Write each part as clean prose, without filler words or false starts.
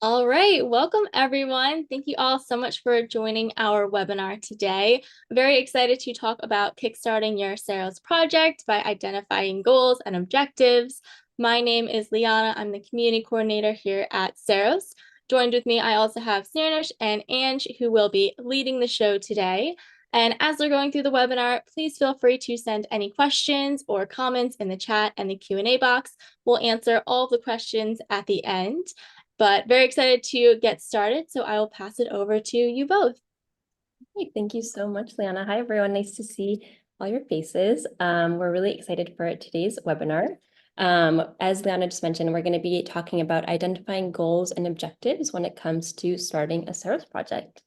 All right, welcome everyone. Thank you all so much for joining our webinar today. I'm very excited to talk about kickstarting your Ceros project by identifying goals and objectives. My name is Liana. I'm the community coordinator here at Ceros. Joined with me, I also have Sarnush and Ange, who will be leading the show today. And as we're going through the webinar, please feel free to send any questions or comments in the chat and the Q&A box. We'll answer all of the questions at the end. But very excited to get started, so I will pass it over to you both. Great. Thank you so much, Liana. Hi, everyone. Nice to see all your faces. We're really excited for today's webinar. As Liana just mentioned, we're going to be talking about identifying goals and objectives when it comes to starting a Ceros project.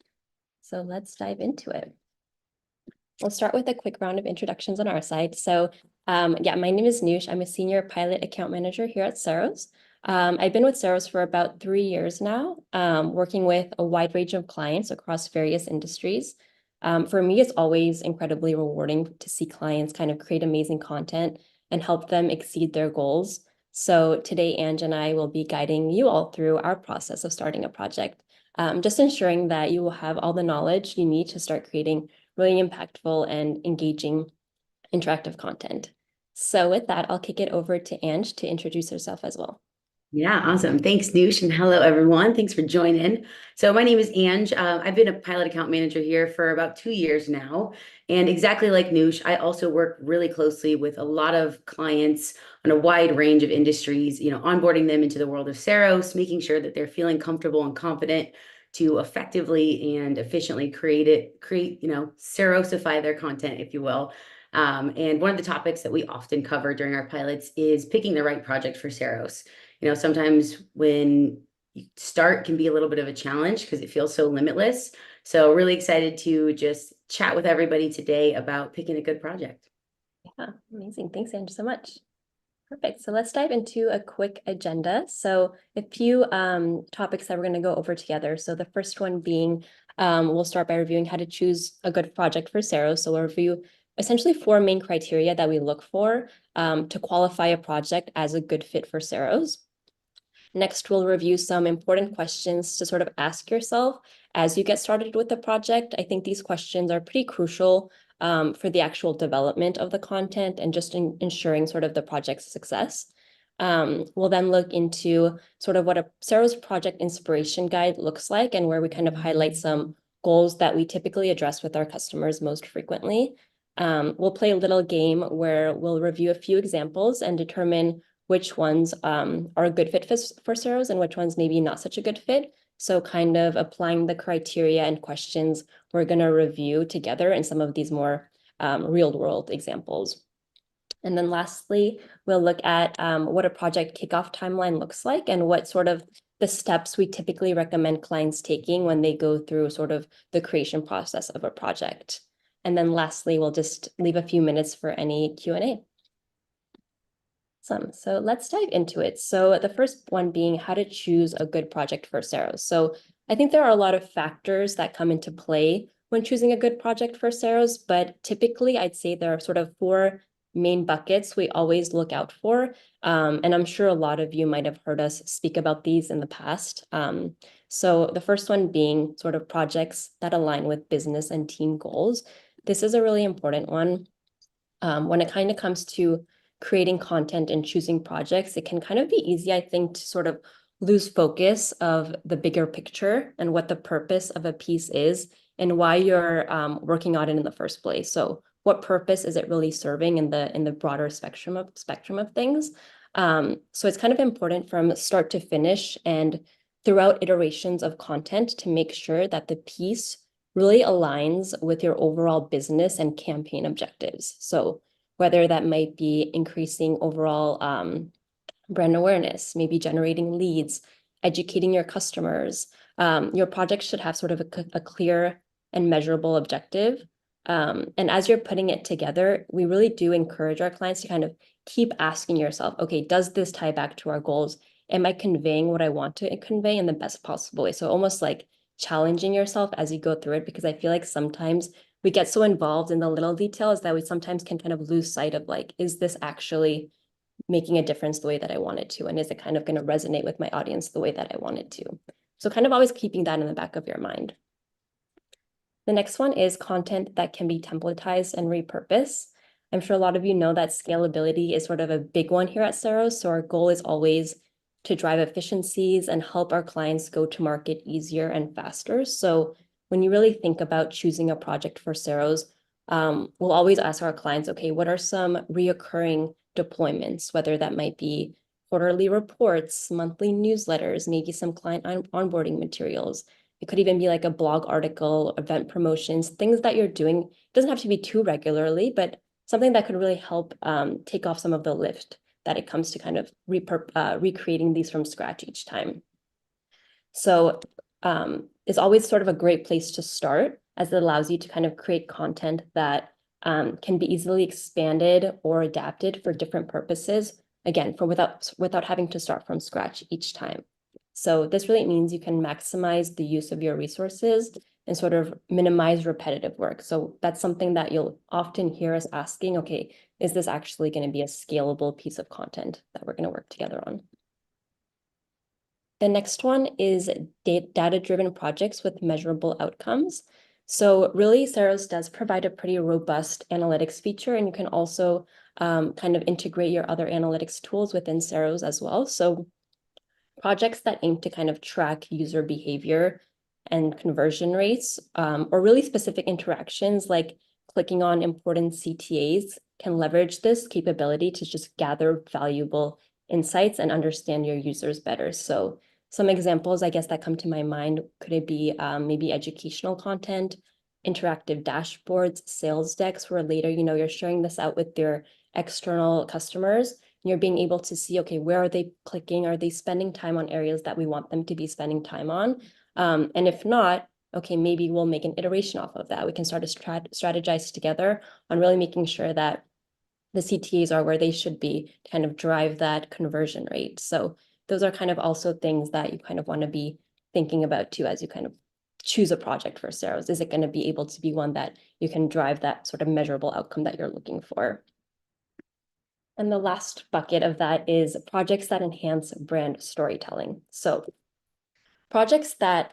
So let's dive into it. We'll start with a quick round of introductions on our side. So yeah, my name is Noosh. I'm a senior pilot account manager here at Ceros. I've been with Ceros for about 3 years now, working with a wide range of clients across various industries. For me, it's always incredibly rewarding to see clients kind of create amazing content and help them exceed their goals. So today, Ange and I will be guiding you all through our process of starting a project, just ensuring that you will have all the knowledge you need to start creating really impactful and engaging interactive content. So with that, I'll kick it over to Ange to introduce herself as well. Yeah, awesome. Thanks, Noosh, and hello, everyone. Thanks for joining. So my name is Ange. I've been a pilot account manager here for about 2 years now. And exactly like Noosh, I also work really closely with a lot of clients on a wide range of industries, onboarding them into the world of Ceros, making sure that they're feeling comfortable and confident to effectively and efficiently Cerosify their content, if you will. And one of the topics that we often cover during our pilots is picking the right project for Ceros. Sometimes when you start can be a little bit of a challenge because it feels so limitless. So really excited to just chat with everybody today about picking a good project. Yeah, amazing. Thanks, Ange, so much. Perfect. So let's dive into a quick agenda. So a few topics that we're going to go over together. So the first one being, we'll start by reviewing how to choose a good project for Ceros. So we'll review essentially 4 main criteria that we look for to qualify a project as a good fit for Ceros. Next, we'll review some important questions to sort of ask yourself as you get started with the project. I think these questions are pretty crucial for the actual development of the content and just ensuring sort of the project's success. We'll then look into sort of what a Ceros project inspiration guide looks like and where we kind of highlight some goals that we typically address with our customers most frequently. We'll play a little game where we'll review a few examples and determine which ones are a good fit for Ceros and which ones maybe not such a good fit. So kind of applying the criteria and questions we're going to review together in some of these more real world examples. And then lastly, we'll look at what a project kickoff timeline looks like and what sort of the steps we typically recommend clients taking when they go through sort of the creation process of a project. And then lastly, we'll just leave a few minutes for any Q&A. Awesome. So let's dive into it. So the first one being how to choose a good project for Ceros. So I think there are a lot of factors that come into play when choosing a good project for Ceros, but typically I'd say there are sort of 4 main buckets we always look out for. And I'm sure a lot of you might have heard us speak about these in the past. So the first one being sort of projects that align with business and team goals. This is a really important one. When it kind of comes to creating content and choosing projects, it can kind of be easy, I think, to sort of lose focus of the bigger picture and what the purpose of a piece is and why you're working on it in the first place. So what purpose is it really serving in the broader spectrum of things? So it's kind of important from start to finish and throughout iterations of content to make sure that the piece really aligns with your overall business and campaign objectives. So whether that might be increasing overall brand awareness, maybe generating leads, educating your customers. Your project should have sort of a clear and measurable objective. And as you're putting it together, we really do encourage our clients to kind of keep asking yourself, okay, does this tie back to our goals? Am I conveying what I want to convey in the best possible way? So almost like challenging yourself as you go through it, because I feel like sometimes we get so involved in the little details that we sometimes can kind of lose sight of like, is this actually making a difference the way that I want it to? And is it kind of going to resonate with my audience the way that I want it to? So kind of always keeping that in the back of your mind. The next one is content that can be templatized and repurposed. I'm sure a lot of you know that scalability is sort of a big one here at Ceros. So our goal is always to drive efficiencies and help our clients go to market easier and faster. So when you really think about choosing a project for Ceros, we'll always ask our clients, okay, what are some reoccurring deployments, whether that might be quarterly reports, monthly newsletters, maybe some client onboarding materials. It could even be like a blog article, event promotions, things that you're doing. It doesn't have to be too regularly, but something that could really help take off some of the lift that it comes to kind of recreating these from scratch each time. So it's always sort of a great place to start, as it allows you to kind of create content that can be easily expanded or adapted for different purposes, again, without having to start from scratch each time. So this really means you can maximize the use of your resources and sort of minimize repetitive work. So that's something that you'll often hear us asking, okay, is this actually going to be a scalable piece of content that we're going to work together on? The next one is data-driven projects with measurable outcomes. So really, Ceros does provide a pretty robust analytics feature, and you can also kind of integrate your other analytics tools within Ceros as well. So projects that aim to kind of track user behavior and conversion rates, or really specific interactions like clicking on important CTAs can leverage this capability to just gather valuable insights and understand your users better. So some examples, I guess, that come to my mind, could it be maybe educational content, interactive dashboards, sales decks, where later, you're sharing this out with your external customers. You're being able to see, okay, where are they clicking? Are they spending time on areas that we want them to be spending time on? And if not, okay, maybe we'll make an iteration off of that. We can start to strategize together on really making sure that the CTAs are where they should be to kind of drive that conversion rate. So those are kind of also things that you kind of want to be thinking about too, as you kind of choose a project for Ceros. Is it going to be able to be one that you can drive that sort of measurable outcome that you're looking for? And the last bucket of that is projects that enhance brand storytelling. So projects that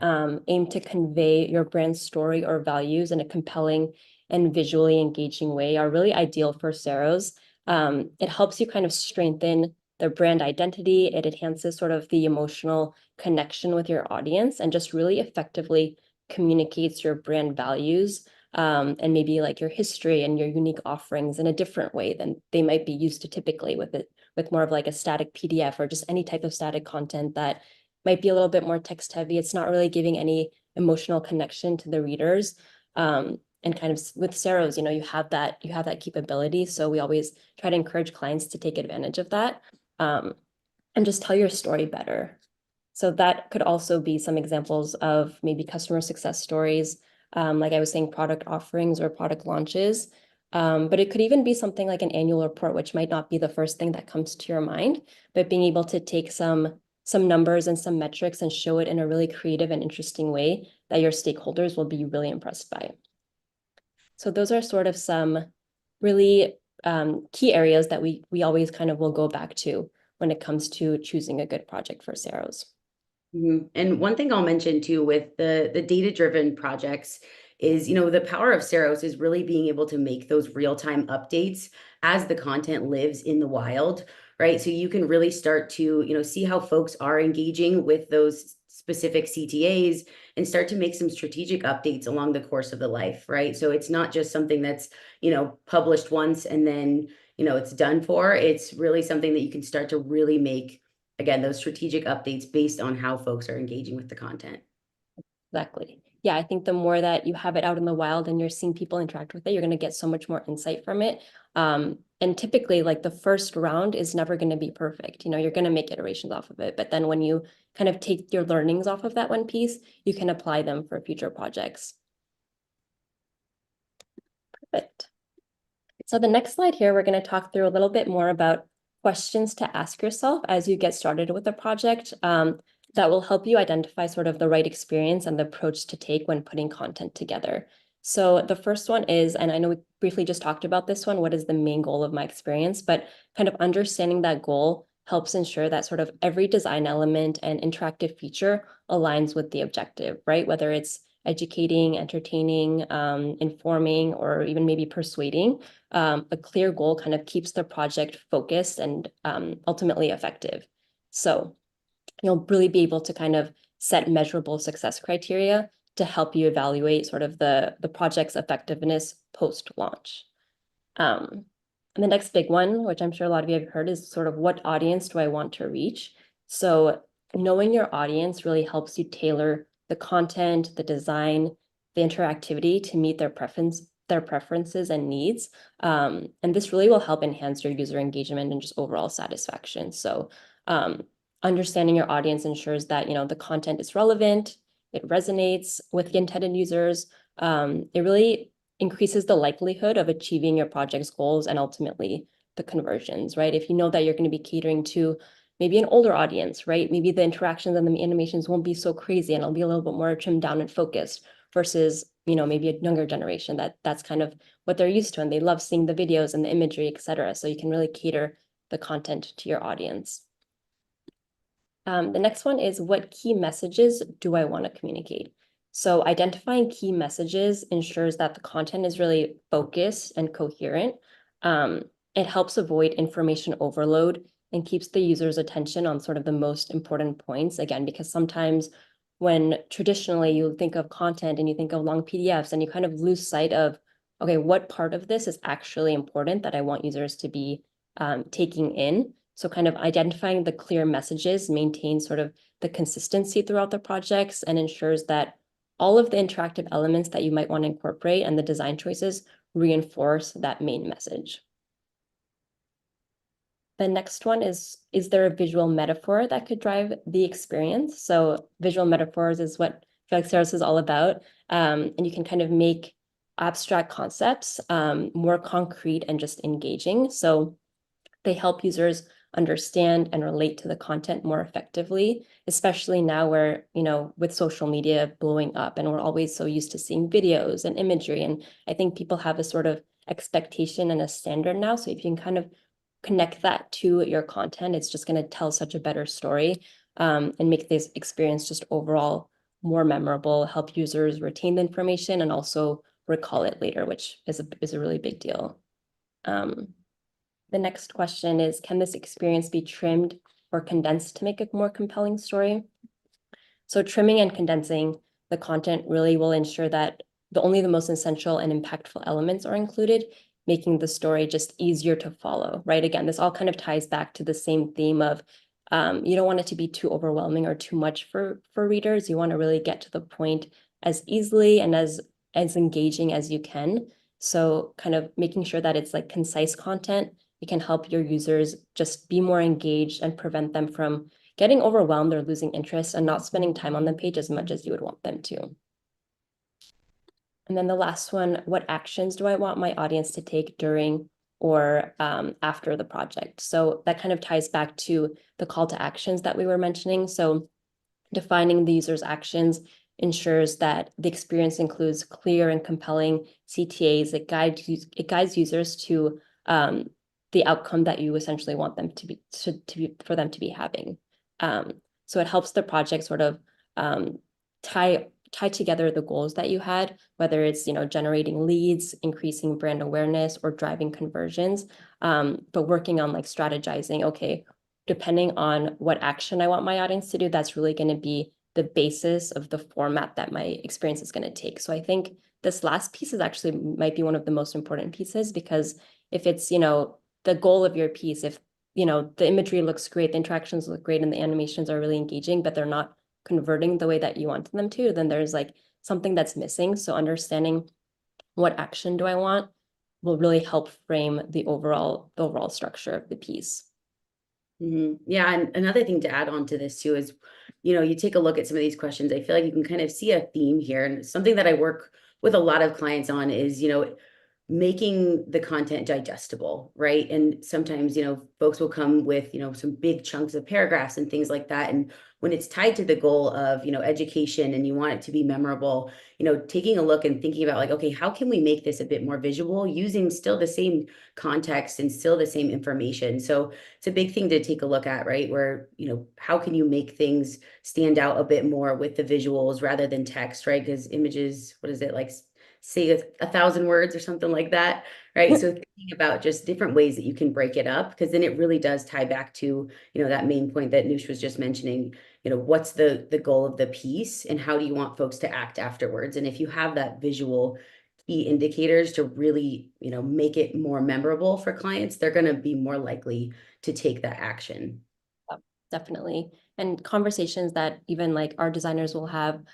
aim to convey your brand story or values in a compelling and visually engaging way are really ideal for Ceros. It helps you kind of strengthen the brand identity. It enhances sort of the emotional connection with your audience and just really effectively communicates your brand values and maybe like your history and your unique offerings in a different way than they might be used to typically with more of like a static PDF or just any type of static content that might be a little bit more text heavy. It's not really giving any emotional connection to the readers. And kind of with Ceros, you have that capability. So we always try to encourage clients to take advantage of that and just tell your story better. So that could also be some examples of maybe customer success stories, like I was saying, product offerings or product launches. But it could even be something like an annual report, which might not be the first thing that comes to your mind, but being able to take some numbers and some metrics and show it in a really creative and interesting way that your stakeholders will be really impressed by. So those are sort of some really key areas that we always kind of will go back to when it comes to choosing a good project for Ceros. And one thing I'll mention too with the data-driven projects is, the power of Ceros is really being able to make those real-time updates as the content lives in the wild, right? So you can really start to, see how folks are engaging with those specific CTAs and start to make some strategic updates along the course of the life, right? So it's not just something that's, published once and then, it's done for. It's really something that you can start to really make, again, those strategic updates based on how folks are engaging with the content. Exactly. Yeah, I think the more that you have it out in the wild and you're seeing people interact with it, you're going to get so much more insight from it. And typically, like the first round is never going to be perfect. You're going to make iterations off of it. But then when you kind of take your learnings off of that one piece, you can apply them for future projects. Perfect. So the next slide here, we're going to talk through a little bit more about questions to ask yourself as you get started with a project. That will help you identify sort of the right experience and the approach to take when putting content together. So the first one is, and I know we briefly just talked about this one, what is the main goal of my experience, but kind of understanding that goal helps ensure that sort of every design element and interactive feature aligns with the objective, right? Whether it's educating, entertaining, informing, or even maybe persuading, a clear goal kind of keeps the project focused and ultimately effective. So you'll really be able to kind of set measurable success criteria to help you evaluate sort of the project's effectiveness post-launch. And the next big one, which I'm sure a lot of you have heard, is sort of what audience do I want to reach? So knowing your audience really helps you tailor the content, the design, the interactivity to meet their preferences and needs. And this really will help enhance your user engagement and just overall satisfaction. So understanding your audience ensures that, the content is relevant, it resonates with the intended users. It really increases the likelihood of achieving your project's goals and ultimately the conversions, right? If you know that you're going to be catering to maybe an older audience, right? Maybe the interactions and the animations won't be so crazy and it'll be a little bit more trimmed down and focused versus, maybe a younger generation that's kind of what they're used to and they love seeing the videos and the imagery, et cetera. So you can really cater the content to your audience. The next one is, what key messages do I want to communicate? So identifying key messages ensures that the content is really focused and coherent. It helps avoid information overload and keeps the user's attention on sort of the most important points. Again, because sometimes when traditionally you think of content and you think of long PDFs and you kind of lose sight of, okay, what part of this is actually important that I want users to be taking in. So kind of identifying the clear messages maintains sort of the consistency throughout the projects and ensures that all of the interactive elements that you might want to incorporate and the design choices reinforce that main message. The next one is there a visual metaphor that could drive the experience? So visual metaphors is what I feel like Ceros is all about. And you can kind of make abstract concepts more concrete and just engaging. So they help users understand and relate to the content more effectively, especially now where, with social media blowing up and we're always so used to seeing videos and imagery. And I think people have a sort of expectation and a standard now. So if you can kind of connect that to your content, it's just going to tell such a better story and make this experience just overall more memorable, help users retain the information and also recall it later, which is a really big deal. The next question is, can this experience be trimmed or condensed to make a more compelling story? So trimming and condensing the content really will ensure that only the most essential and impactful elements are included, making the story just easier to follow, right? Again, this all kind of ties back to the same theme of you don't want it to be too overwhelming or too much for readers. You want to really get to the point as easily and as engaging as you can. So kind of making sure that it's like concise content, it can help your users just be more engaged and prevent them from getting overwhelmed or losing interest and not spending time on the page as much as you would want them to. And then the last one, what actions do I want my audience to take during or after the project? So that kind of ties back to the call to actions that we were mentioning. So defining the user's actions ensures that the experience includes clear and compelling CTAs. It guides users to the outcome that you essentially want them to be for them to be having. So it helps the project sort of tie together the goals that you had, whether it's generating leads, increasing brand awareness, or driving conversions. But working on like strategizing, okay, depending on what action I want my audience to do, that's really going to be the basis of the format that my experience is going to take. So I think this last piece is actually might be one of the most important pieces, because if it's the goal of your piece, if the imagery looks great, the interactions look great, and the animations are really engaging, but they're not converting the way that you want them to, then there's like something that's missing. So understanding what action do I want will really help frame the overall structure of the piece. Yeah, and another thing to add on to this too is, you take a look at some of these questions, I feel like you can kind of see a theme here. And something that I work with a lot of clients on is, making the content digestible, right? And sometimes, folks will come with, some big chunks of paragraphs and things like that. And when it's tied to the goal of, education and you want it to be memorable, taking a look and thinking about like, okay, how can we make this a bit more visual using still the same context and still the same information? So it's a big thing to take a look at, right? Where, how can you make things stand out a bit more with the visuals rather than text, right? Because images, what is it like? Say 1,000 words or something like that, right? So thinking about just different ways that you can break it up, because then it really does tie back to, that main point that Noosh was just mentioning, what's the goal of the piece and how do you want folks to act afterwards? And if you have that visual key indicators to really, make it more memorable for clients, they're going to be more likely to take that action. Definitely. And conversations that even like our designers will have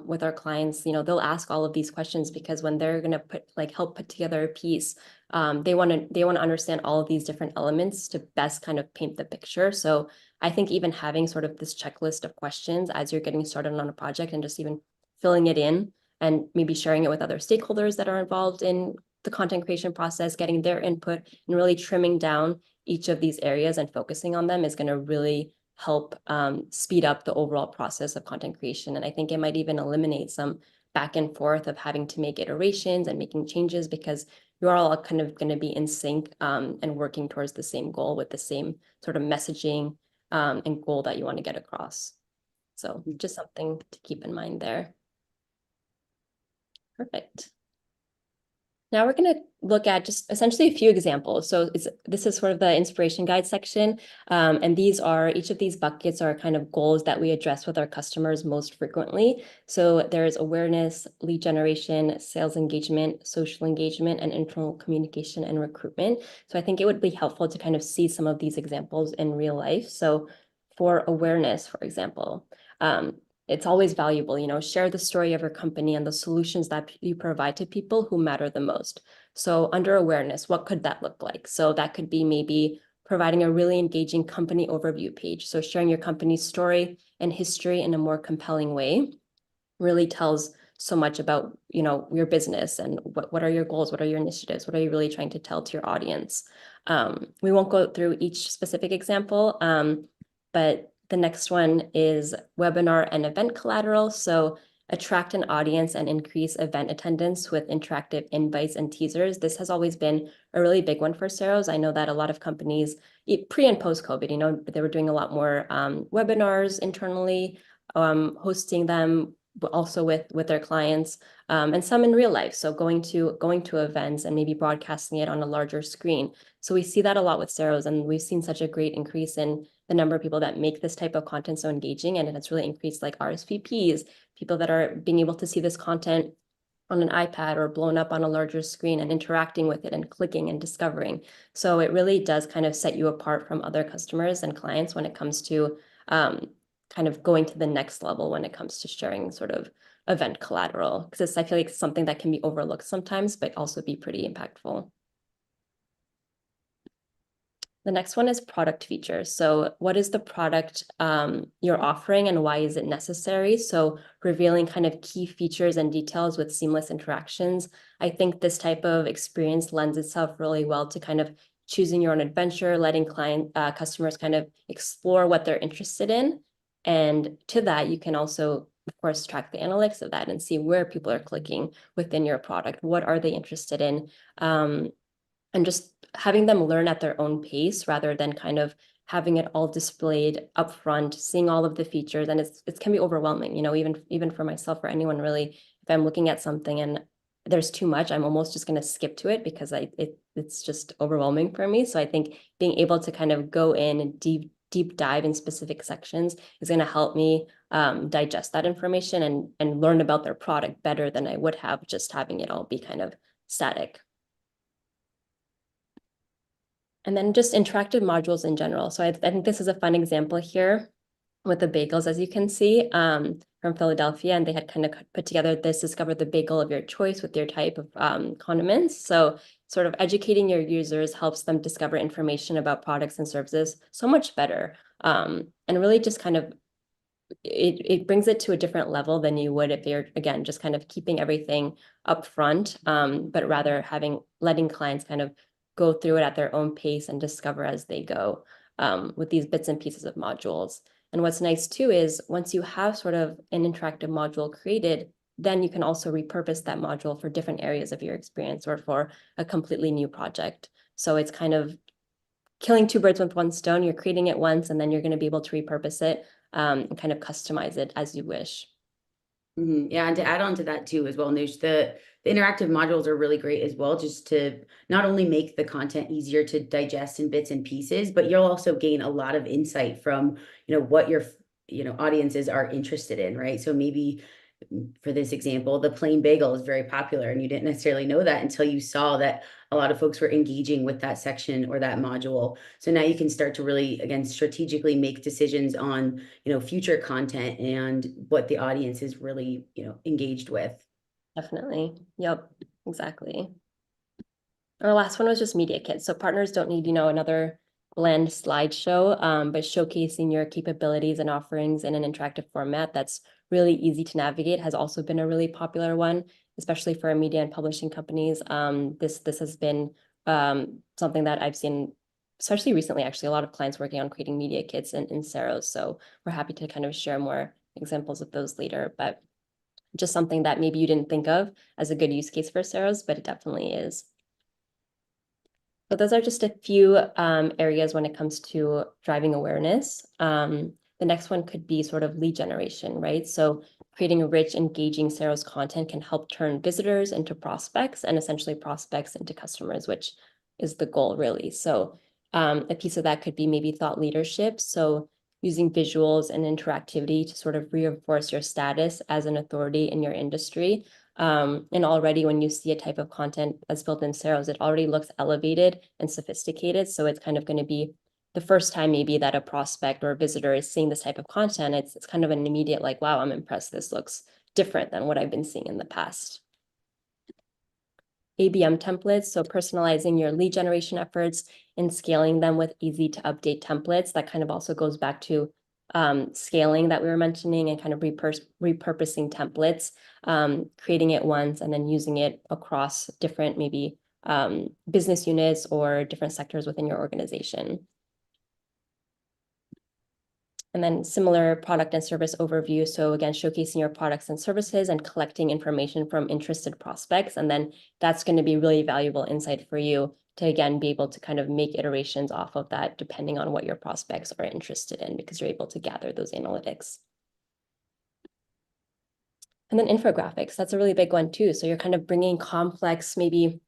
with our clients, they'll ask all of these questions because when they're going to help put together a piece, they want to understand all of these different elements to best kind of paint the picture. So I think even having sort of this checklist of questions as you're getting started on a project and just even filling it in and maybe sharing it with other stakeholders that are involved in the content creation process, getting their input and really trimming down each of these areas and focusing on them is going to really help speed up the overall process of content creation. And I think it might even eliminate some back and forth of having to make iterations and making changes because you're all kind of going to be in sync and working towards the same goal with the same sort of messaging and goal that you want to get across. So just something to keep in mind there. Perfect. Now we're going to look at just essentially a few examples. So this is sort of the inspiration guide section. And each of these buckets are kind of goals that we address with our customers most frequently. So there's awareness, lead generation, sales engagement, social engagement, and internal communication and recruitment. So I think it would be helpful to kind of see some of these examples in real life. So for awareness, for example, it's always valuable, share the story of your company and the solutions that you provide to people who matter the most. So under awareness, what could that look like? So that could be maybe providing a really engaging company overview page. So sharing your company's story and history in a more compelling way really tells so much about, your business and what are your goals? What are your initiatives? What are you really trying to tell to your audience? We won't go through each specific example, but the next one is webinar and event collateral. So attract an audience and increase event attendance with interactive invites and teasers. This has always been a really big one for Ceros. I know that a lot of companies, pre and post COVID, they were doing a lot more webinars internally, hosting them but also with their clients, and some in real life. So going to events and maybe broadcasting it on a larger screen. So we see that a lot with Ceros, and we've seen such a great increase in the number of people that make this type of content so engaging, and it's really increased like RSVPs, people that are being able to see this content on an iPad or blown up on a larger screen and interacting with it and clicking and discovering. So it really does kind of set you apart from other customers and clients when it comes to kind of going to the next level when it comes to sharing sort of event collateral, because I feel like it's something that can be overlooked sometimes, but also be pretty impactful. The next one is product features. So what is the product you're offering and why is it necessary? So revealing kind of key features and details with seamless interactions. I think this type of experience lends itself really well to kind of choosing your own adventure, letting customers kind of explore what they're interested in. And to that, you can also, of course, track the analytics of that and see where people are clicking within your product. What are they interested in? And just having them learn at their own pace rather than kind of having it all displayed up front, seeing all of the features. And it can be overwhelming, even for myself or anyone really, if I'm looking at something and there's too much, I'm almost just going to skip to it because it's just overwhelming for me. So I think being able to kind of go in and deep dive in specific sections is going to help me digest that information and learn about their product better than I would have just having it all be kind of static. And then just interactive modules in general. So I think this is a fun example here with the bagels, as you can see, from Philadelphia. And they had kind of put together this, discover the bagel of your choice with your type of condiments. So sort of educating your users helps them discover information about products and services so much better. And really just kind of it brings it to a different level than you would if you're, again, just kind of keeping everything up front, but rather letting clients kind of go through it at their own pace and discover as they go, with these bits and pieces of modules. And what's nice too is once you have sort of an interactive module created, then you can also repurpose that module for different areas of your experience or for a completely new project. So it's kind of killing two birds with one stone. You're creating it once, and then you're going to be able to repurpose it, and kind of customize it as you wish. Yeah, and to add on to that too as well, Noosh, the interactive modules are really great as well, just to not only make the content easier to digest in bits and pieces, but you'll also gain a lot of insight from, what your, audiences are interested in, right? So maybe for this example, the plain bagel is very popular, and you didn't necessarily know that until you saw that a lot of folks were engaging with that section or that module. So now you can start to really, again, strategically make decisions on, future content and what the audience is really, engaged with. Definitely. Yep, exactly. Our last one was just media kits. So partners don't need, another bland slideshow, but showcasing your capabilities and offerings in an interactive format that's really easy to navigate has also been a really popular one, especially for media and publishing companies. This has been something that I've seen, especially recently, actually, a lot of clients working on creating media kits in Ceros. So we're happy to kind of share more examples of those later, but just something that maybe you didn't think of as a good use case for Ceros, but it definitely is. So those are just a few areas when it comes to driving awareness. The next one could be sort of lead generation, right? So creating a rich, engaging Ceros content can help turn visitors into prospects and essentially prospects into customers, which is the goal really. So a piece of that could be maybe thought leadership. So using visuals and interactivity to sort of reinforce your status as an authority in your industry. And already when you see a type of content that's built in Ceros, it already looks elevated and sophisticated. So it's kind of going to be the first time maybe that a prospect or a visitor is seeing this type of content. It's kind of an immediate like, wow, I'm impressed. This looks different than what I've been seeing in the past. ABM templates, so personalizing your lead generation efforts and scaling them with easy to update templates. That kind of also goes back to scaling that we were mentioning and kind of repurposing templates, creating it once and then using it across different maybe business units or different sectors within your organization. And then similar product and service overview. So again, showcasing your products and services and collecting information from interested prospects. And then that's going to be really valuable insight for you to, again, be able to kind of make iterations off of that, depending on what your prospects are interested in, because you're able to gather those analytics. And then infographics, that's a really big one too. So you're kind of bringing complex, maybe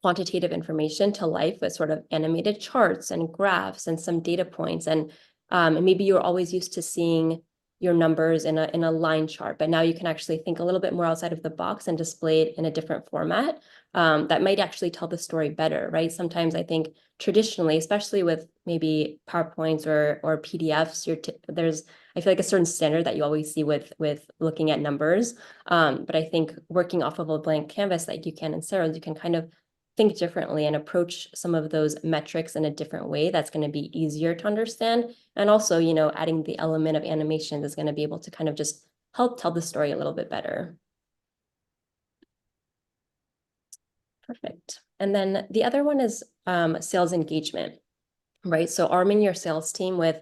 quantitative information to life with sort of animated charts and graphs and some data points. And maybe you're always used to seeing your numbers in a line chart, but now you can actually think a little bit more outside of the box and display it in a different format that might actually tell the story better, right? Sometimes I think traditionally, especially with maybe PowerPoints or PDFs, there's I feel like a certain standard that you always see with looking at numbers. But I think working off of a blank canvas like you can in Ceros, you can kind of think differently and approach some of those metrics in a different way that's going to be easier to understand. And also, adding the element of animations is going to be able to kind of just help tell the story a little bit better. Perfect. And then the other one is sales engagement, right? So arming your sales team with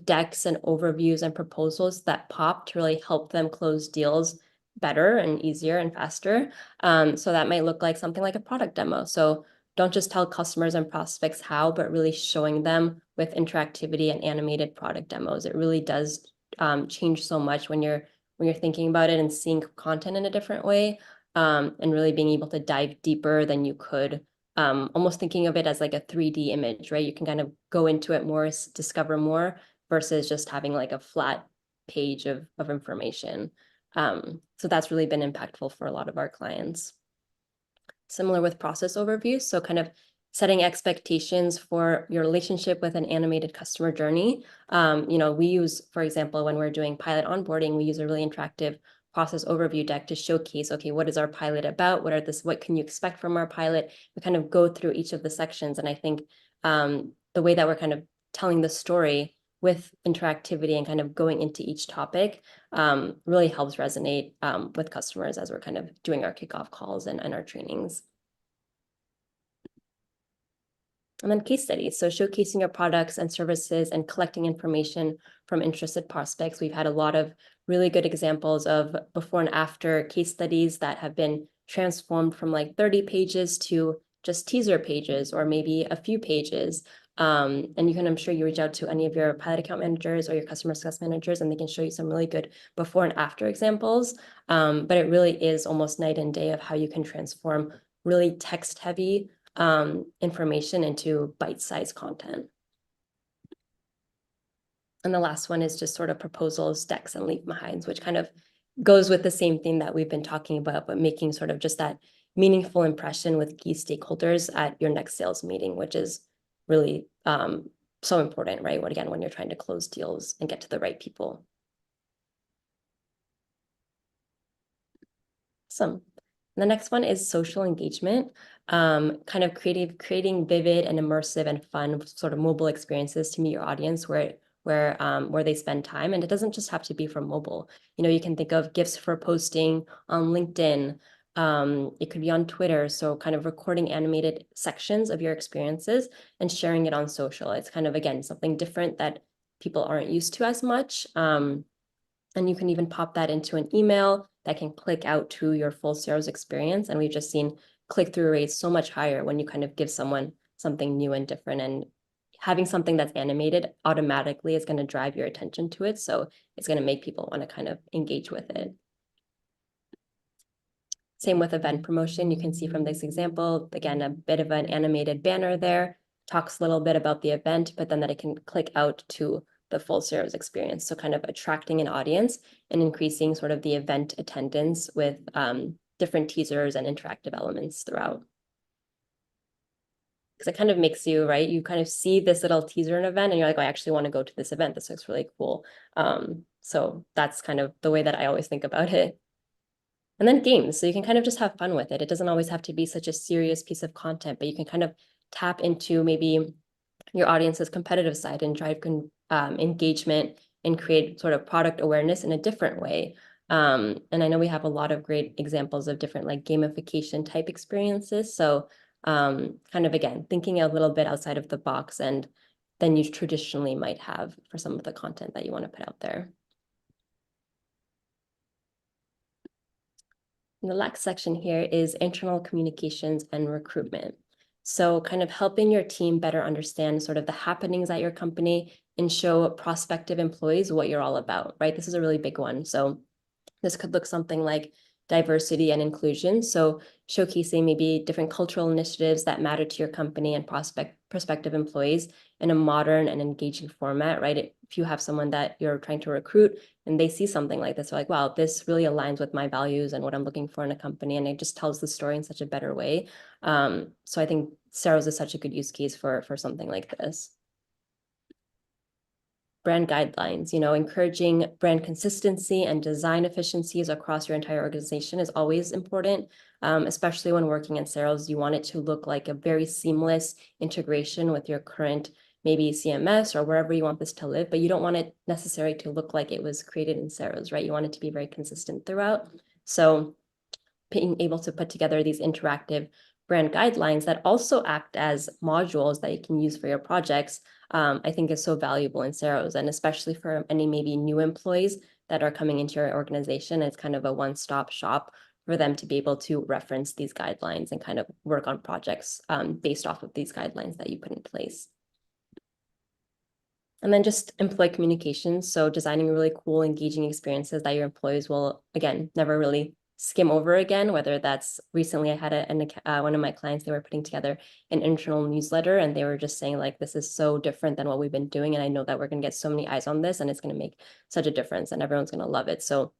decks and overviews and proposals that pop to really help them close deals better and easier and faster. So that might look like something like a product demo. So don't just tell customers and prospects how, but really showing them with interactivity and animated product demos. It really does change so much when you're thinking about it and seeing content in a different way, and really being able to dive deeper than you could, almost thinking of it as like a 3D image, right? You can kind of go into it more, discover more versus just having like a flat page of information. So that's really been impactful for a lot of our clients. Similar with process overviews, so kind of setting expectations for your relationship with an animated customer journey. We use, for example, when we're doing pilot onboarding, we use a really interactive process overview deck to showcase, okay, what is our pilot about? What can you expect from our pilot? We kind of go through each of the sections. And I think the way that we're kind of telling the story with interactivity and kind of going into each topic really helps resonate with customers as we're kind of doing our kickoff calls and our trainings. And then case studies. So showcasing your products and services and collecting information from interested prospects. We've had a lot of really good examples of before and after case studies that have been transformed from like 30 pages to just teaser pages or maybe a few pages. And you can, I'm sure you reach out to any of your pilot account managers or your customer success managers, and they can show you some really good before and after examples. But it really is almost night and day of how you can transform really text heavy information into bite-sized content. And the last one is just sort of proposals, decks, and leave behinds, which kind of goes with the same thing that we've been talking about, but making sort of just that meaningful impression with key stakeholders at your next sales meeting, which is really so important, right? Again, when you're trying to close deals and get to the right people. Awesome. The next one is social engagement, kind of creating vivid and immersive and fun sort of mobile experiences to meet your audience where they spend time. And it doesn't just have to be for mobile. You know, you can think of gifts for posting on LinkedIn. It could be on Twitter. So kind of recording animated sections of your experiences and sharing it on social. It's kind of, again, something different that people aren't used to as much. And you can even pop that into an email that can click out to your full Ceros experience. And we've just seen click-through rates so much higher when you kind of give someone something new and different. And having something that's animated automatically is going to drive your attention to it. So it's going to make people want to kind of engage with it. Same with event promotion. You can see from this example, again, a bit of an animated banner there, talks a little bit about the event, but then that it can click out to the full Ceros experience. So kind of attracting an audience and increasing sort of the event attendance with different teasers and interactive elements throughout. Because it kind of makes you, right? You kind of see this little teaser in an event and you're like, oh, I actually want to go to this event. This looks really cool. So that's kind of the way that I always think about it. And then games, so you can kind of just have fun with it. It doesn't always have to be such a serious piece of content, but you can kind of tap into maybe your audience's competitive side and drive engagement and create sort of product awareness in a different way. And I know we have a lot of great examples of different like gamification type experiences. So kind of, again, thinking a little bit outside of the box and than you traditionally might have for some of the content that you want to put out there. And the last section here is internal communications and recruitment. So kind of helping your team better understand sort of the happenings at your company and show prospective employees what you're all about, right? This is a really big one. So this could look something like diversity and inclusion. So showcasing maybe different cultural initiatives that matter to your company and prospective employees in a modern and engaging format, right? If you have someone that you're trying to recruit and they see something like this, they're like, wow, this really aligns with my values and what I'm looking for in a company. And it just tells the story in such a better way. So I think Ceros is such a good use case for something like this. Brand guidelines, you know, encouraging brand consistency and design efficiencies across your entire organization is always important, especially when working in Ceros. You want it to look like a very seamless integration with your current maybe CMS or wherever you want this to live, but you don't want it necessarily to look like it was created in Ceros, right? You want it to be very consistent throughout. So being able to put together these interactive brand guidelines that also act as modules that you can use for your projects, I think is so valuable in Ceros, and especially for any maybe new employees that are coming into your organization. It's kind of a one-stop shop for them to be able to reference these guidelines and kind of work on projects based off of these guidelines that you put in place. And then just employee communications. So designing really cool, engaging experiences that your employees will, again, never really skim over again, whether that's recently I had one of my clients, they were putting together an internal newsletter and they were just saying like, this is so different than what we've been doing. And I know that we're going to get so many eyes on this and it's going to make such a difference and everyone's going to love it. So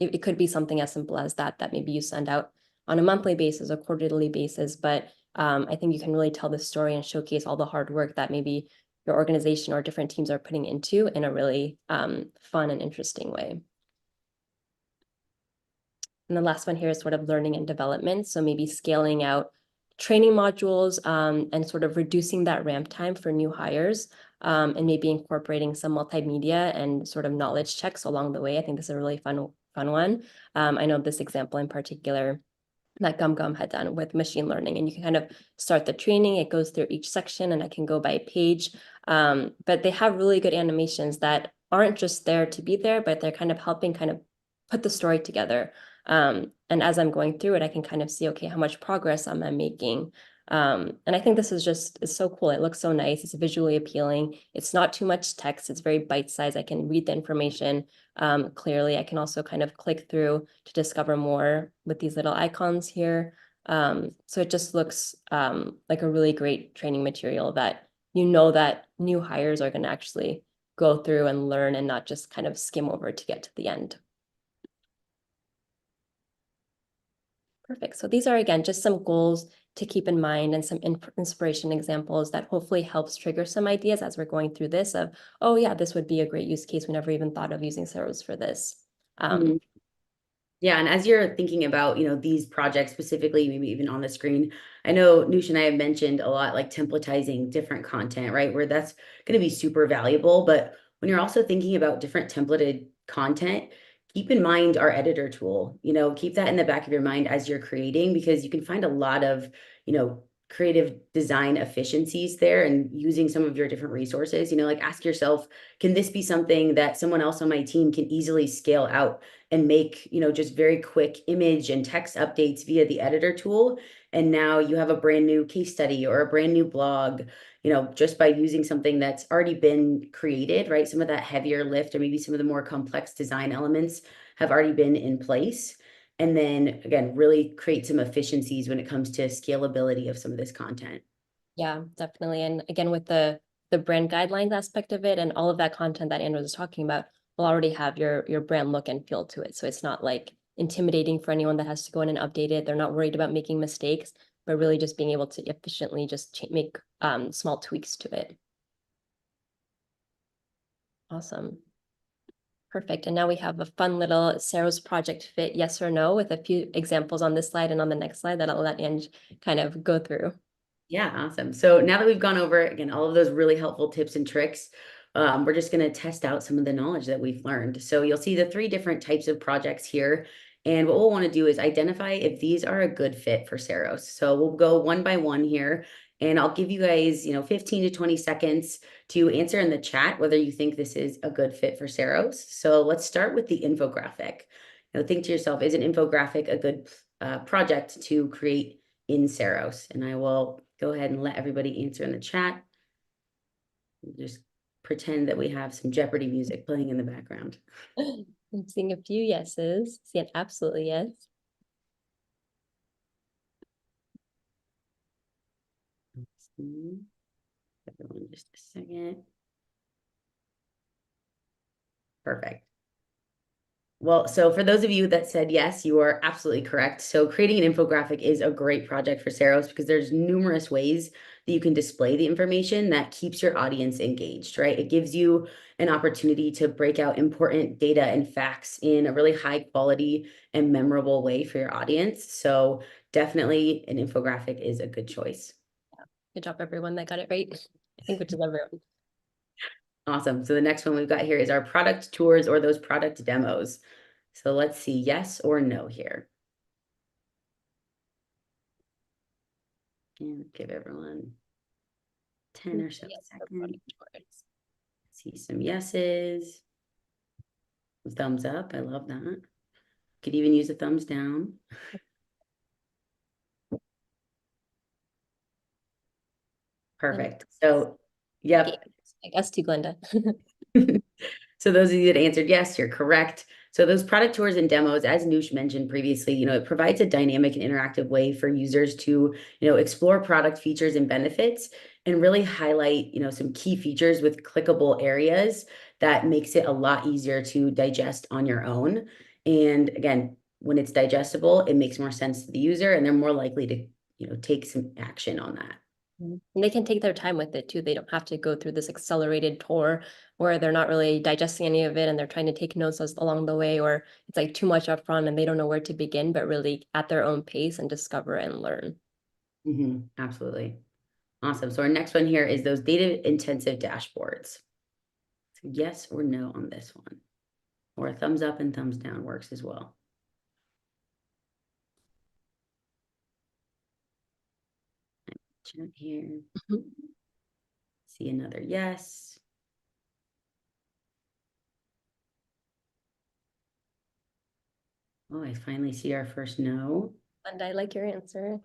it could be something as simple as that maybe you send out on a monthly basis or quarterly basis. But I think you can really tell the story and showcase all the hard work that maybe your organization or different teams are putting into in a really fun and interesting way. And the last one here is sort of learning and development. So maybe scaling out training modules and sort of reducing that ramp time for new hires. and maybe incorporating some multimedia and sort of knowledge checks along the way. I think this is a really fun one. I know this example in particular that Gum had done with machine learning, and you can kind of start the training. It goes through each section, and I can go by page. But they have really good animations that aren't just there to be there, but they're kind of helping kind of put the story together. And as I'm going through it, I can kind of see, okay, how much progress am I making? And I think this is just, it's so cool. It looks so nice. It's visually appealing. It's not too much text. It's very bite-sized. I can read the information clearly. I can also kind of click through to discover more with these little icons here. So it just looks like a really great training material that that new hires are going to actually go through and learn and not just kind of skim over to get to the end. Perfect. So these are, again, just some goals to keep in mind and some inspiration examples that hopefully helps trigger some ideas as we're going through this of, oh yeah, this would be a great use case. We never even thought of using Ceros for this. Yeah, and as you're thinking about, these projects specifically, maybe even on the screen, I know Noosh and I have mentioned a lot like templatizing different content, right? Where that's going to be super valuable. But when you're also thinking about different templated content, keep in mind our editor tool. Keep that in the back of your mind as you're creating, because you can find a lot of, creative design efficiencies there and using some of your different resources. Like ask yourself, can this be something that someone else on my team can easily scale out and make, just very quick image and text updates via the editor tool? And now you have a brand new case study or a brand new blog, just by using something that's already been created, right? Some of that heavier lift or maybe some of the more complex design elements have already been in place. And then again, really create some efficiencies when it comes to scalability of some of this content. Yeah, definitely. And again, with the brand guidelines aspect of it and all of that content that Andrew was talking about will already have your brand look and feel to it. So it's not like intimidating for anyone that has to go in and update it. They're not worried about making mistakes, but really just being able to efficiently just make small tweaks to it. Awesome. Perfect. And now we have a fun little Ceros project fit yes or no with a few examples on this slide and on the next slide that I'll let Ange kind of go through. Yeah, awesome. So now that we've gone over, again, all of those really helpful tips and tricks, we're just going to test out some of the knowledge that we've learned. So you'll see the 3 different types of projects here. And what we'll want to do is identify if these are a good fit for Ceros. So we'll go one by one here, and I'll give you guys, 15 to 20 seconds to answer in the chat whether you think this is a good fit for Ceros. So let's start with the infographic. Think to yourself, is an infographic a good project to create in Ceros? And I will go ahead and let everybody answer in the chat. Just pretend that we have some Jeopardy music playing in the background. I'm seeing a few yeses. See an absolutely yes. Everyone, just a second. Perfect. Well, so for those of you that said yes, you are absolutely correct. So creating an infographic is a great project for Ceros because there's numerous ways that you can display the information that keeps your audience engaged, right? It gives you an opportunity to break out important data and facts in a really high quality and memorable way for your audience. So definitely an infographic is a good choice. Good job, everyone that got it right. I think which is everyone. Awesome. So the next one we've got here is our product tours or those product demos. So let's see yes or no here. And give everyone 10 or so seconds. See some yeses. Thumbs up. I love that. Could even use a thumbs down. Perfect. So, yep. I guess to Glenda. So those of you that answered yes, you're correct. So those product tours and demos, as Noosh mentioned previously, it provides a dynamic and interactive way for users to, explore product features and benefits and really highlight, some key features with clickable areas that makes it a lot easier to digest on your own. And again, when it's digestible, it makes more sense to the user and they're more likely to, take some action on that. And they can take their time with it too. They don't have to go through this accelerated tour where they're not really digesting any of it and they're trying to take notes along the way, or it's like too much upfront and they don't know where to begin, but really at their own pace and discover and learn. Absolutely. Awesome. So our next one here is those data intensive dashboards. So yes or no on this one, or a thumbs up and thumbs down works as well. Chat here. See another yes. Oh, I finally see our first no. And I like your answer.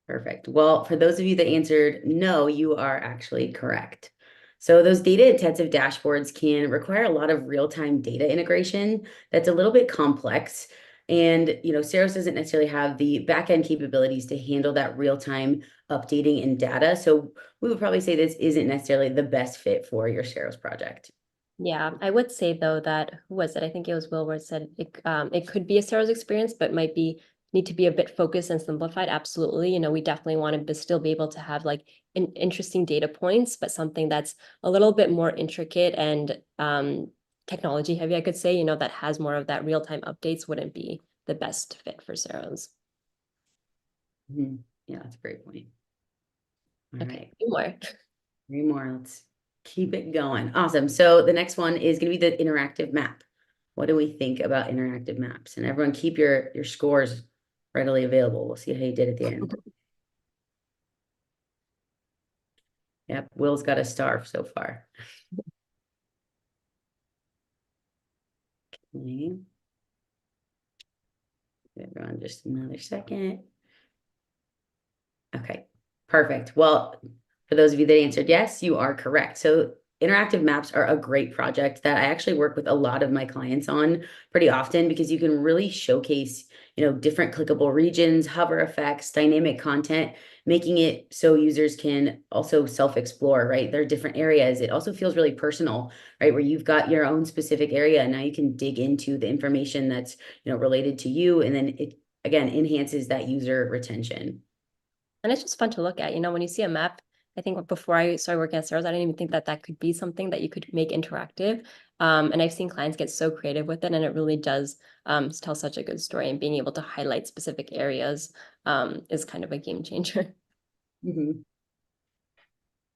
Perfect. Well, for those of you that answered no, you are actually correct. So those data intensive dashboards can require a lot of real-time data integration that's a little bit complex. And, Ceros doesn't necessarily have the backend capabilities to handle that real-time updating in data. So we would probably say this isn't necessarily the best fit for your Ceros project. Yeah, I would say though that who was it? I think it was Will where it said it could be a Ceros experience, but might be need to be a bit focused and simplified. Absolutely. We definitely want to still be able to have like interesting data points, but something that's a little bit more intricate and technology heavy, I could say, that has more of that real-time updates wouldn't be the best fit for Ceros. Yeah, that's a great point. All Okay, right. two more. 3 more. Let's keep it going. Awesome. So the next one is going to be the interactive map. What do we think about interactive maps? And everyone keep your scores readily available. We'll see how you did at the end. Yep, Will's got a star so far. Okay. Give everyone just another second. Okay, perfect. Well, for those of you that answered yes, you are correct. So interactive maps are a great project that I actually work with a lot of my clients on pretty often because you can really showcase, different clickable regions, hover effects, dynamic content, making it so users can also self-explore, right? There are different areas. It also feels really personal, right? Where you've got your own specific area and now you can dig into the information that's, related to you. And then it again enhances that user retention. And it's just fun to look at. When you see a map, I think before I started working at Ceros, I didn't even think that that could be something that you could make interactive. And I've seen clients get so creative with it, and it really does tell such a good story. And being able to highlight specific areas is kind of a game changer. Mhm.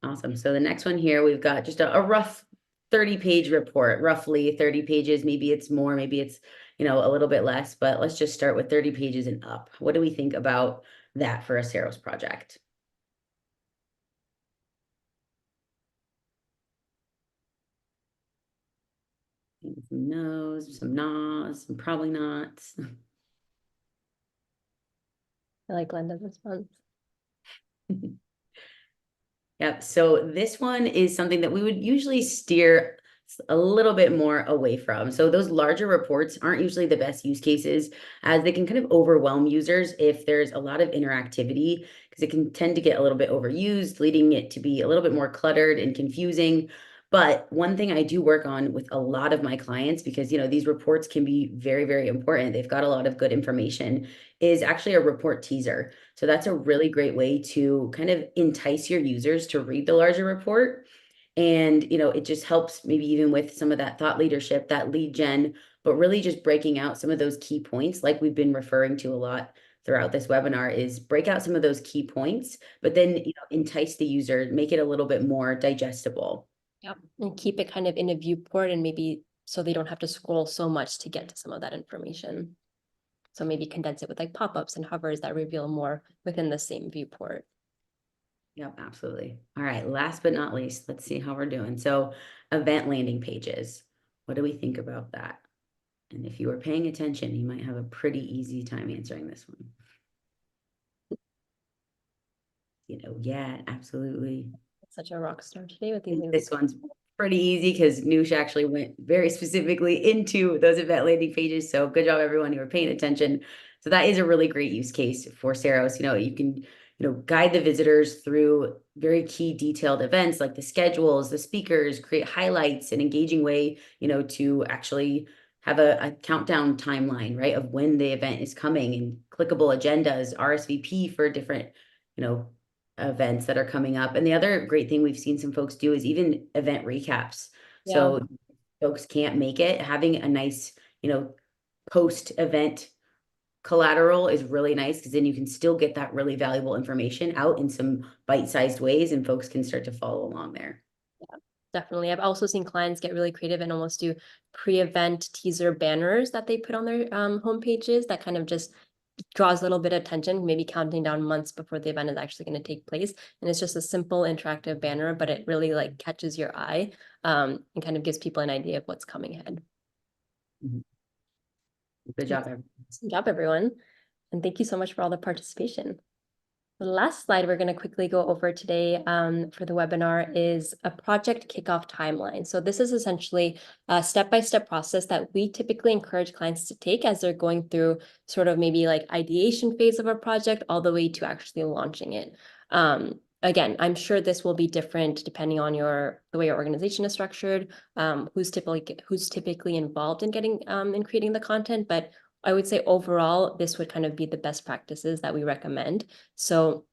Awesome. So the next one here, we've got just a rough 30-page report, roughly 30 pages. Maybe it's more, maybe it's, a little bit less, but let's just start with 30 pages and up. What do we think about that for a Ceros project? Some no's, some no's, some probably nots. I like Glenda's response. Yep. So this one is something that we would usually steer a little bit more away from. So those larger reports aren't usually the best use cases as they can kind of overwhelm users if there's a lot of interactivity because it can tend to get a little bit overused, leading it to be a little bit more cluttered and confusing. But one thing I do work on with a lot of my clients, because these reports can be very, very important. They've got a lot of good information, is actually a report teaser. So that's a really great way to kind of entice your users to read the larger report. And, it just helps maybe even with some of that thought leadership, that lead gen, but really just breaking out some of those key points, like we've been referring to a lot throughout this webinar, is break out some of those key points, but then, entice the user, make it a little bit more digestible. Yep. And keep it kind of in a viewport and maybe so they don't have to scroll so much to get to some of that information. So maybe condense it with like pop-ups and hovers that reveal more within the same viewport. Yep, absolutely. All right, last but not least, let's see how we're doing. So event landing pages. What do we think about that? And if you were paying attention, you might have a pretty easy time answering this one. Yeah, absolutely. Such a rock star today with these. This one's pretty easy because Noosh actually went very specifically into those event landing pages. So good job, everyone who were paying attention. So that is a really great use case for Ceros. You can, guide the visitors through very key detailed events like the schedules, the speakers, create highlights, an engaging way, to actually have a countdown timeline, right, of when the event is coming and clickable agendas, RSVP for different, events that are coming up. And the other great thing we've seen some folks do is even event recaps. Yeah. So folks can't make it, having a nice, post event collateral is really nice because then you can still get that really valuable information out in some bite-sized ways and folks can start to follow along there. Definitely. I've also seen clients get really creative and almost do pre-event teaser banners that they put on their home pages that kind of just draws a little bit of attention, maybe counting down months before the event is actually going to take place. And it's just a simple interactive banner, but it really like catches your eye and kind of gives people an idea of what's coming ahead. Good job, everyone. Good job, everyone. And thank you so much for all the participation. The last slide we're going to quickly go over today for the webinar is a project kickoff timeline. So this is essentially a step-by-step process that we typically encourage clients to take as they're going through sort of maybe like ideation phase of a project all the way to actually launching it. Again, I'm sure this will be different depending on the way your organization is structured, who's typically involved in getting in creating the content, but I would say overall, this would kind of be the best practices that we recommend. So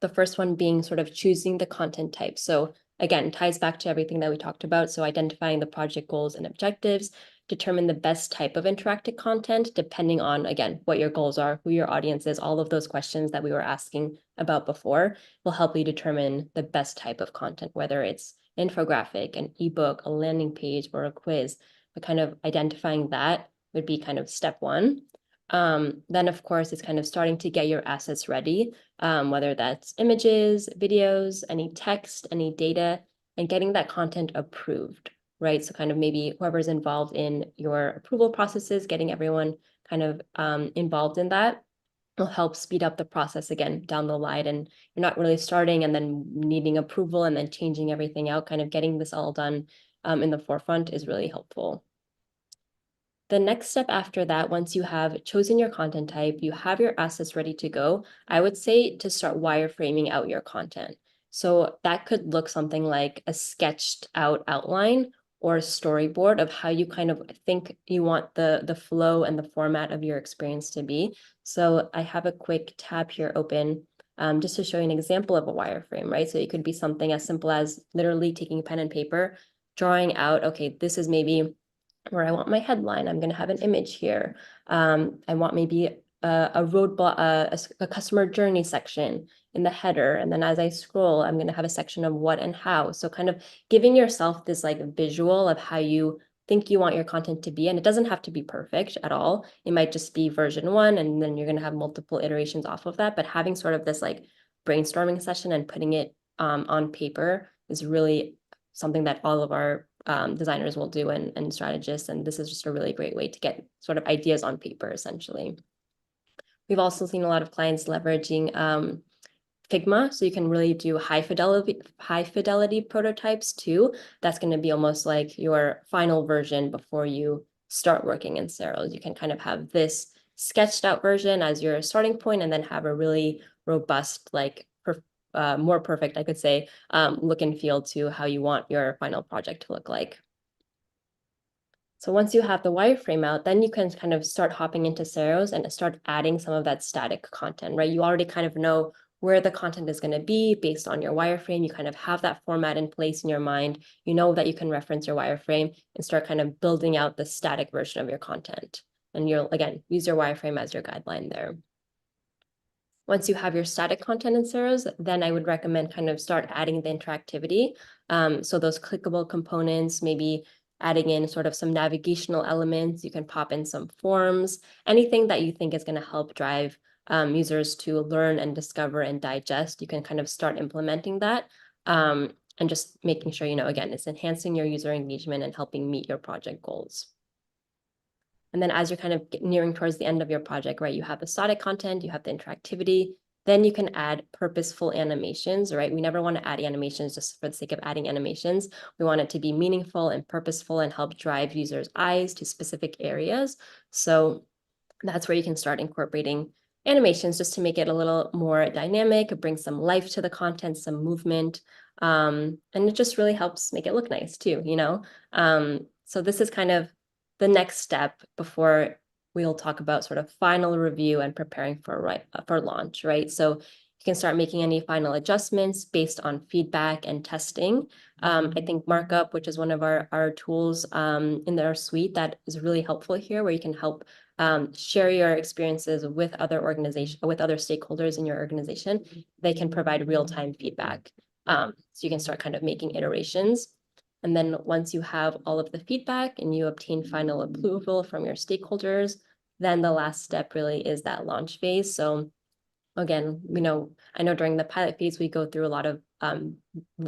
the first one being sort of choosing the content type. So again, ties back to everything that we talked about. So identifying the project goals and objectives, determine the best type of interactive content, depending on, again, what your goals are, who your audience is, all of those questions that we were asking about before will help you determine the best type of content, whether it's infographic, an ebook, a landing page, or a quiz, but kind of identifying that would be kind of step one. Then of course, it's kind of starting to get your assets ready, whether that's images, videos, any text, any data, and getting that content approved, right? So kind of maybe whoever's involved in your approval processes, getting everyone kind of involved in that will help speed up the process again down the line. And you're not really starting and then needing approval and then changing everything out, kind of getting this all done in the forefront is really helpful. The next step after that, once you have chosen your content type, you have your assets ready to go, I would say to start wireframing out your content. So that could look something like a sketched out outline or a storyboard of how you kind of think you want the flow and the format of your experience to be. So I have a quick tab here open just to show you an example of a wireframe, right? So it could be something as simple as literally taking pen and paper, drawing out, okay, this is maybe where I want my headline. I'm going to have an image here. I want maybe a roadblock, a customer journey section in the header. And then as I scroll, I'm going to have a section of what and how. So kind of giving yourself this like visual of how you think you want your content to be. And it doesn't have to be perfect at all. It might just be version 1, and then you're going to have multiple iterations off of that. But having sort of this like brainstorming session and putting it on paper is really something that all of our designers will do and strategists. And this is just a really great way to get sort of ideas on paper, essentially. We've also seen a lot of clients leveraging Figma, so you can really do high fidelity prototypes too. That's going to be almost like your final version before you start working in Ceros. You can kind of have this sketched out version as your starting point, and then have a really robust, like more perfect, I could say, look and feel to how you want your final project to look like. So once you have the wireframe out, then you can kind of start hopping into Ceros and start adding some of that static content, right? You already kind of know where the content is going to be based on your wireframe. You kind of have that format in place in your mind. You know that you can reference your wireframe and start kind of building out the static version of your content. And you'll, again, use your wireframe as your guideline there. Once you have your static content in Ceros, then I would recommend kind of start adding the interactivity. So those clickable components, maybe adding in sort of some navigational elements. You can pop in some forms, anything that you think is going to help drive users to learn and discover and digest. You can kind of start implementing that and just making sure, again, it's enhancing your user engagement and helping meet your project goals. And then as you're kind of nearing towards the end of your project, right, you have the static content, you have the interactivity, then you can add purposeful animations, right? We never want to add animations just for the sake of adding animations. We want it to be meaningful and purposeful and help drive users' eyes to specific areas. So that's where you can start incorporating animations just to make it a little more dynamic, bring some life to the content, some movement. And it just really helps make it look nice too, So this is kind of the next step before we'll talk about sort of final review and preparing for launch, right? So you can start making any final adjustments based on feedback and testing. I think Markup, which is one of our tools in our suite that is really helpful here, where you can help share your experiences with other stakeholders in your organization. They can provide real-time feedback. So you can start kind of making iterations. And then once you have all of the feedback and you obtain final approval from your stakeholders, then the last step really is that launch phase. So again, I know during the pilot phase, we go through a lot of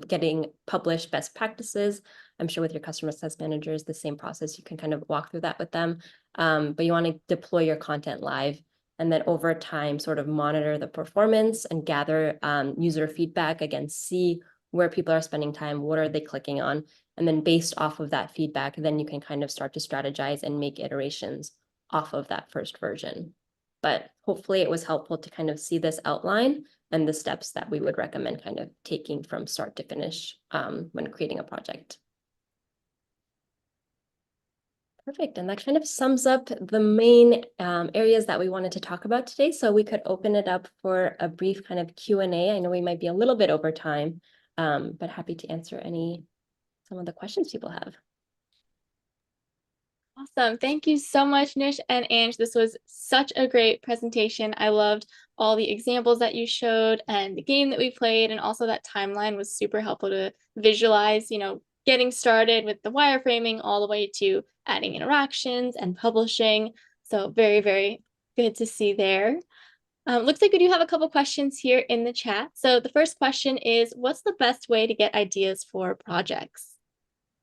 getting published best practices. I'm sure with your customer success managers, the same process, you can kind of walk through that with them. But you want to deploy your content live, and then over time, sort of monitor the performance and gather user feedback, again, see where people are spending time, what are they clicking on, and then based off of that feedback, then you can kind of start to strategize and make iterations off of that first version. But hopefully it was helpful to kind of see this outline and the steps that we would recommend kind of taking from start to finish when creating a project. Perfect. And that kind of sums up the main areas that we wanted to talk about today. So we could open it up for a brief kind of Q&A. I know we might be a little bit over time, but happy to answer some of the questions people have. Awesome. Thank you so much, Nish and Ange. This was such a great presentation. I loved all the examples that you showed and the game that we played, and also that timeline was super helpful to visualize, getting started with the wireframing all the way to adding interactions and publishing. So very, very good to see there. Looks like we do have a couple questions here in the chat. So the first question is, what's the best way to get ideas for projects?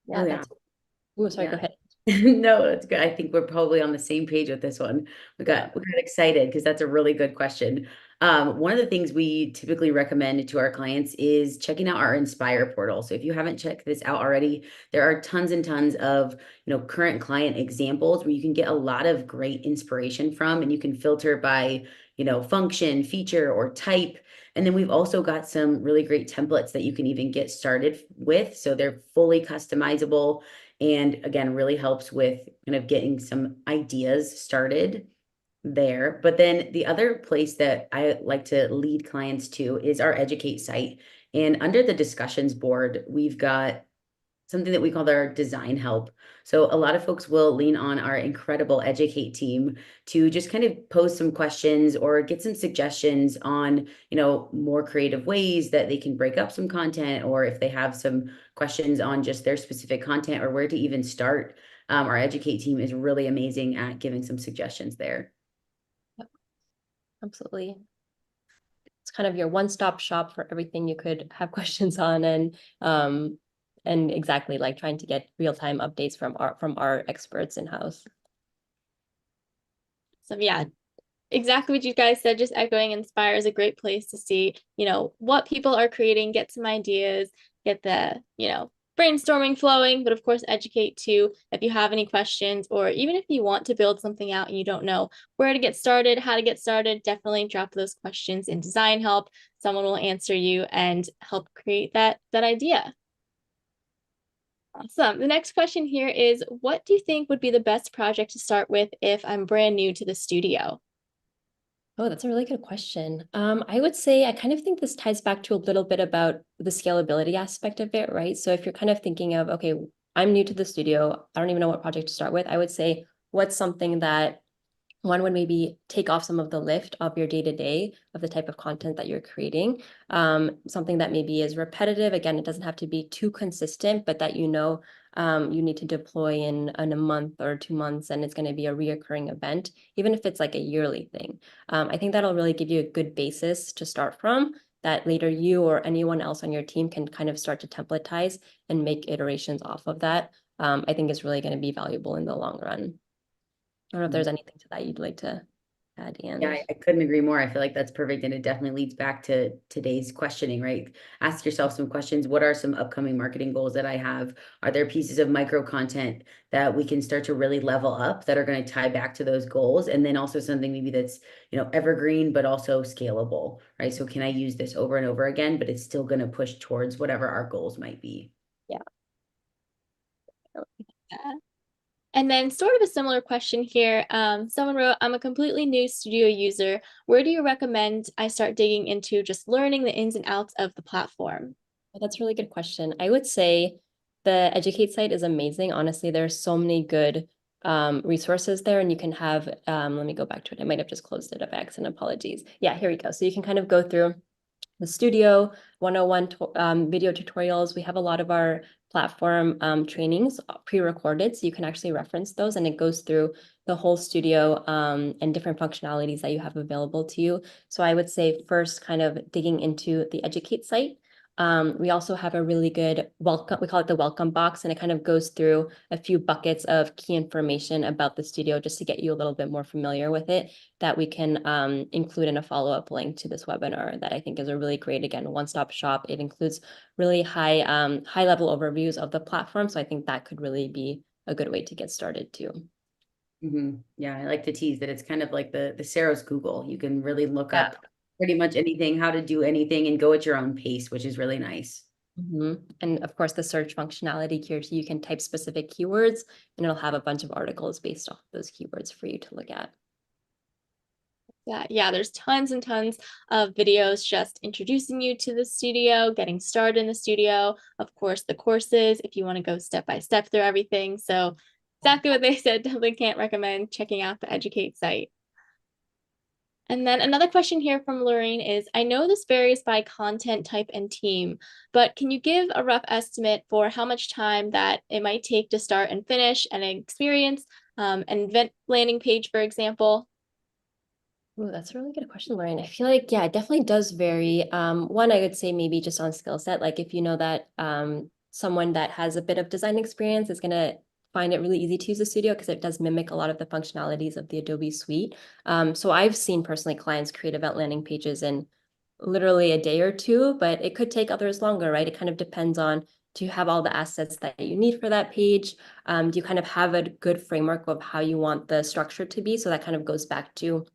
Yeah, oh, sorry, go ahead. No, that's good. I think we're probably on the same page with this one. We got excited because that's a really good question. One of the things we typically recommend to our clients is checking out our Inspire portal. So if you haven't checked this out already, there are tons and tons of current client examples where you can get a lot of great inspiration from, and you can filter by function, feature, or type. And then we've also got some really great templates that you can even get started with. So they're fully customizable, and again, really helps with kind of getting some ideas started there. But then the other place that I like to lead clients to is our Educate site. And under the discussions board, we've got something that we call our design help. So a lot of folks will lean on our incredible Educate team to just kind of pose some questions or get some suggestions on, more creative ways that they can break up some content, or if they have some questions on just their specific content or where to even start. Our Educate team is really amazing at giving some suggestions there. Yep. Absolutely. It's kind of your one-stop shop for everything you could have questions on, and exactly like trying to get real-time updates from our experts in-house. So yeah, exactly what you guys said, just echoing. Inspire is a great place to see, what people are creating, get some ideas, get the, brainstorming flowing, but of course Educate too. If you have any questions, or even if you want to build something out and you don't know where to get started, how to get started, definitely drop those questions in design help. Someone will answer you and help create that idea. Awesome. The next question here is, what do you think would be the best project to start with if I'm brand new to the studio? Oh, that's a really good question. I would say I kind of think this ties back to a little bit about the scalability aspect of it, right? So if you're kind of thinking of, okay, I'm new to the studio, I don't even know what project to start with, I would say, what's something that one would maybe take off some of the lift of your day-to-day of the type of content that you're creating. Something that maybe is repetitive. Again, it doesn't have to be too consistent, but that you need to deploy in a month or 2 months, and it's going to be a reoccurring event, even if it's like a yearly thing. I think that'll really give you a good basis to start from, that later you or anyone else on your team can kind of start to templatize and make iterations off of that. I think is really going to be valuable in the long run. I don't know if there's anything to that you'd like to add, Anne. Yeah, I couldn't agree more. I feel like that's perfect. And it definitely leads back to today's questioning, right? Ask yourself some questions. What are some upcoming marketing goals that I have? Are there pieces of micro content that we can start to really level up that are going to tie back to those goals? And then also something maybe that's, evergreen, but also scalable, right? So can I use this over and over again, but it's still going to push towards whatever our goals might be? Yeah. And then sort of a similar question here. Someone wrote, I'm a completely new studio user. Where do you recommend I start digging into just learning the ins and outs of the platform? That's a really good question. I would say the Educate site is amazing. Honestly, there's so many good resources there, and you can have, let me go back to it. I might have just closed it up by accident. Apologies. Yeah, here we go. So you can kind of go through the Studio 101 video tutorials. We have a lot of our platform trainings pre-recorded, so you can actually reference those, and it goes through the whole studio and different functionalities that you have available to you. So I would say first kind of digging into the Educate site. We also have a really good welcome, we call it the welcome box, and it kind of goes through a few buckets of key information about the studio just to get you a little bit more familiar with it, that we can include in a follow-up link to this webinar that I think is a really great, again, one-stop shop. It includes really high level overviews of the platform. So I think that could really be a good way to get started too. Yeah, I like to tease that it's kind of like the Ceros Google. You can really look Yeah. up pretty much anything, how to do anything, and go at your own pace, which is really nice. And of course, the search functionality here, so you can type specific keywords and it'll have a bunch of articles based off those keywords for you to look at. Yeah, there's tons and tons of videos just introducing you to the studio, getting started in the studio. Of course, the courses, if you want to go step by step through everything. So exactly what they said, definitely can't recommend checking out the Educate site. And then another question here from Lorraine is, I know this varies by content type and team, but can you give a rough estimate for how much time that it might take to start and finish an experience, an event landing page, for example? Oh, that's a really good question, Lauren. I feel like, yeah, it definitely does vary. One, I would say maybe just on skill set, like if you know that someone that has a bit of design experience is going to find it really easy to use the studio because it does mimic a lot of the functionalities of the Adobe suite. So I've seen personally clients create event landing pages in literally a day or two, but it could take others longer, right? It kind of depends on, do you have all the assets that you need for that page? Do you kind of have a good framework of how you want the structure to be? So that kind of goes back to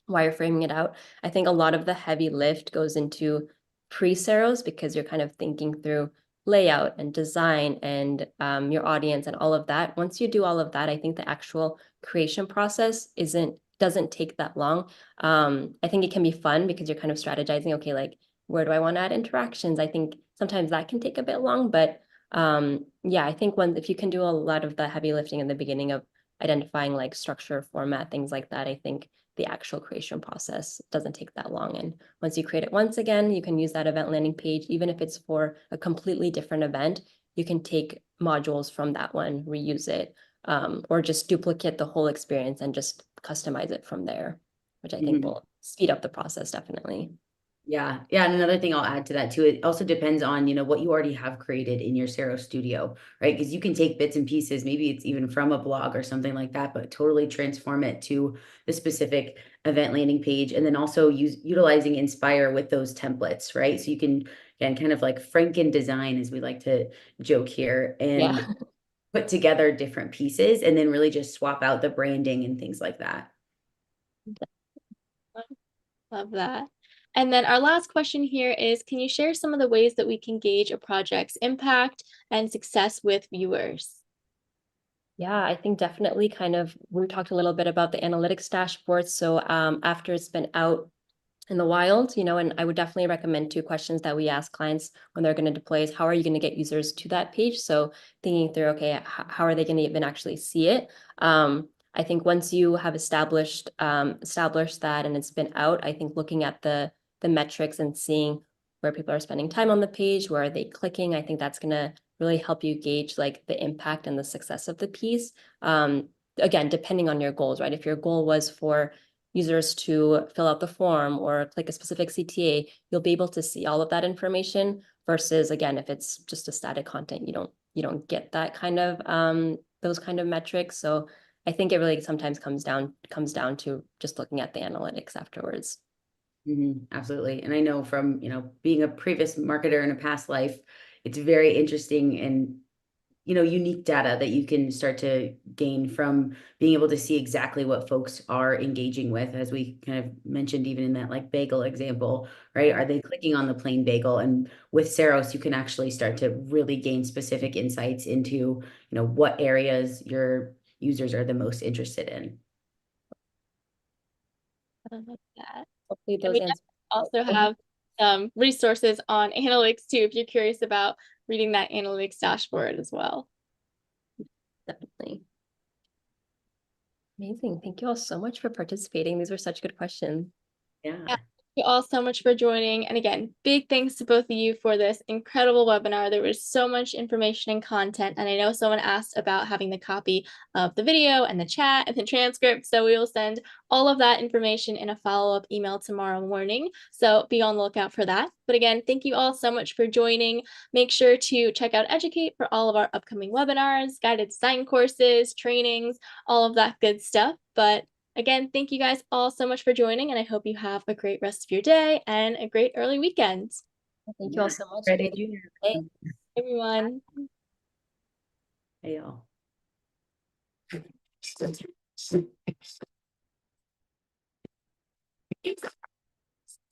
wireframing it out. I think a lot of the heavy lift goes into pre-Ceros because you're kind of thinking through layout and design and your audience and all of that. Once you do all of that, I think the actual creation process doesn't take that long. I think it can be fun because you're kind of strategizing, okay, like where do I want to add interactions? I think sometimes that can take a bit long, but yeah, I think if you can do a lot of the heavy lifting in the beginning of identifying like structure, format, things like that, I think the actual creation process doesn't take that long. And once you create it once again, you can use that event landing page, even if it's for a completely different event, you can take modules from that one, reuse it, or just duplicate the whole experience and just customize it from there, which I think will speed up the process definitely. Yeah. Yeah. And another thing I'll add to that too, it also depends on, what you already have created in your Cero studio, right? Because you can take bits and pieces, maybe it's even from a blog or something like that, but totally transform it to the specific event landing page. And then also utilizing Inspire with those templates, right? So you can, again, kind of like Franken design, as we like to joke here, Yeah. and put together different pieces and then really just swap out the branding and things like that. Love that. And then our last question here is, can you share some of the ways that we can gauge a project's impact and success with viewers? Yeah, I think definitely kind of, we talked a little bit about the analytics dashboard. So after it's been out in the wild, and I would definitely recommend two questions that we ask clients when they're going to deploy is, how are you going to get users to that page? So thinking through, okay, how are they going to even actually see it? I think once you have established that and it's been out, I think looking at the metrics and seeing where people are spending time on the page, where are they clicking, I think that's going to really help you gauge like the impact and the success of the piece. Again, depending on your goals, right? If your goal was for users to fill out the form or click a specific CTA, you'll be able to see all of that information versus, again, if it's just a static content, you don't get that kind of those kind of metrics. So I think it really sometimes comes down to just looking at the analytics afterwards. Absolutely. And I know from, being a previous marketer in a past life, it's very interesting and, unique data that you can start to gain from being able to see exactly what folks are engaging with, as we kind of mentioned, even in that like bagel example, right? Are they clicking on the plain bagel? And with Ceros, you can actually start to really gain specific insights into, what areas your users are the most interested in. I like that. Hopefully And those we answers. also have some resources on analytics too, if you're curious about reading that analytics dashboard as well. Definitely. Amazing. Thank you all so much for participating. These were such good questions. Yeah. Thank you all so much for joining. And again, big thanks to both of you for this incredible webinar. There was so much information and content. And I know someone asked about having the copy of the video and the chat and the transcript. So we will send all of that information in a follow-up email tomorrow morning. So be on the lookout for that. But again, thank you all so much for joining. Make sure to check out Educate for all of our upcoming webinars, guided design courses, trainings, all of that good stuff. But again, thank you guys all so much for joining, and I hope you have a great rest of your day and a great early weekend. Thank you all so much. Friday Junior. Hey. Everyone. Hey, y'all.